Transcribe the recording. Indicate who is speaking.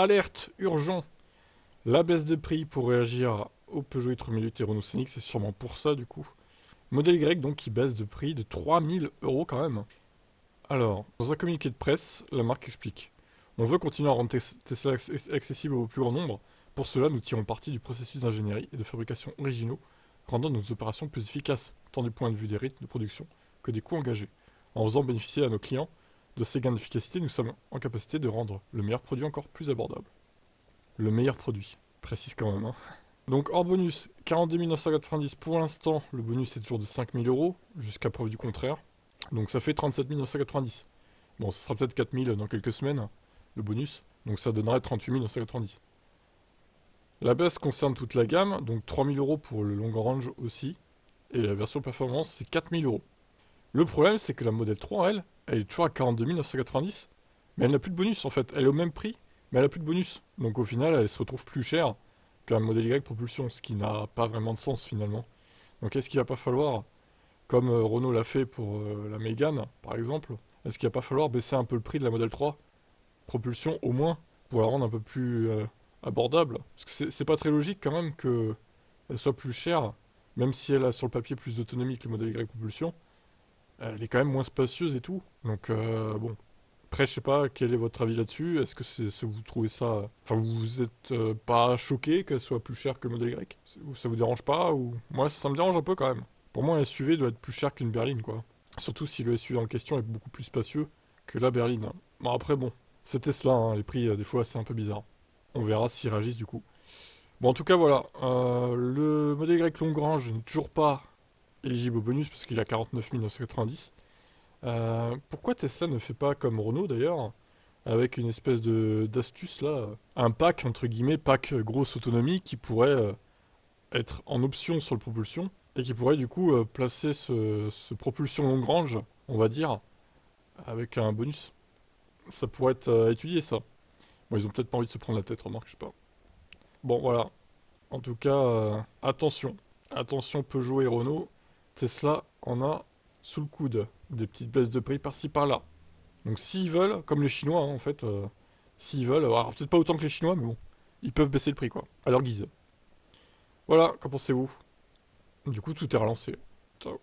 Speaker 1: Alerte, urgent. La baisse de prix pour réagir au Peugeot i3008 et Renault Scénic, c'est sûrement pour ça du coup. Modèle Y donc qui baisse de prix de 3 000 € quand même. Alors, dans un communiqué de presse, la marque explique. On veut continuer à rendre Tesla accessible au plus grand nombre. Pour cela, nous tirons parti du processus d'ingénierie et de fabrication originaux, rendant nos opérations plus efficaces, tant du point de vue des rythmes de production que des coûts engagés. En faisant bénéficier à nos clients de ces gains d'efficacité, nous sommes en capacité de rendre le meilleur produit encore plus abordable. Le meilleur produit, précise quand même. Hein. Donc hors bonus, 42 990 pour l'instant, le bonus est toujours de 5 000 €, jusqu'à preuve du contraire. Donc ça fait 37 990. Bon, ça sera peut-être 4 000 dans quelques semaines, le bonus. Donc ça donnerait 38 990. La baisse concerne toute la gamme, donc 3 000 € pour le long range aussi. Et la version performance, c'est 4 000 €. Le problème, c'est que la modèle 3, elle est toujours à 42 990. Mais elle n'a plus de bonus en fait. Elle est au même prix, mais elle n'a plus de bonus. Donc au final, elle se retrouve plus chère qu'un modèle Y propulsion, ce qui n'a pas vraiment de sens finalement. Donc est-ce qu'il va pas falloir, comme Renault l'a fait pour la Mégane par exemple, est-ce qu'il va pas falloir baisser un peu le prix de la modèle 3 propulsion au moins pour la rendre un peu plus abordable? Parce que c'est pas très logique quand même qu'elle soit plus chère, même si elle a sur le papier plus d'autonomie que le modèle Y propulsion. Elle est quand même moins spacieuse et tout. Donc bon, après, je sais pas, quel est votre avis là-dessus? Est-ce que vous trouvez ça... Enfin, vous êtes pas choqué qu'elle soit plus chère que le modèle Y? Ça vous dérange pas ou... Moi, ça me dérange un peu quand même. Pour moi, un SUV doit être plus cher qu'une berline, quoi. Surtout si le SUV en question est beaucoup plus spacieux que la berline. Hein. Bon, après, bon, c'est Tesla, hein, les prix, des fois, c'est un peu bizarre. On verra s'ils réagissent du coup. Bon, en tout cas, voilà. Le modèle Y Longrange n'est toujours pas éligible au bonus parce qu'il a 49 990. Pourquoi Tesla ne fait pas comme Renault d'ailleurs, avec une espèce de d'astuce là, un pack entre guillemets, pack grosse autonomie qui pourrait être en option sur le propulsion et qui pourrait du coup placer ce propulsion long range, on va dire, avec un bonus. Ça pourrait être étudié ça. Bon, ils ont peut-être pas envie de se prendre la tête, remarque, je sais pas. Bon, voilà. En tout cas, attention. Attention Peugeot et Renault. Tesla en a sous le coude. Des petites baisses de prix par-ci par-là. Donc s'ils veulent, comme les Chinois hein, en fait, s'ils veulent, alors peut-être pas autant que les Chinois, mais bon, ils peuvent baisser le prix quoi, à leur guise. Voilà, qu'en pensez-vous? Du coup, tout est relancé. Ciao.